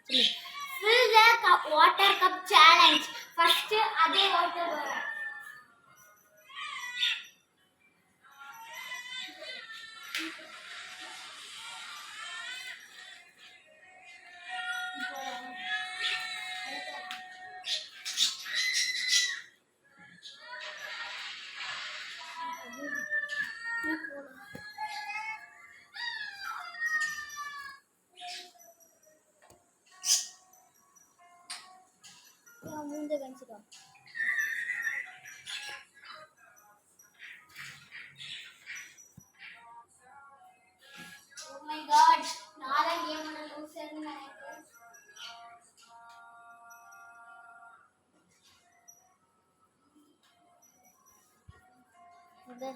Fill the water cup challenge. First, அதே water வரும். ಮುಂದೆ ಗಣಿಸಿಕೋ. Oh my god, ನಾಳೆ ಗೇಮ್ ಅನ್ನು ಲೂಸರ್ ನನಗೆ. ಅದೇ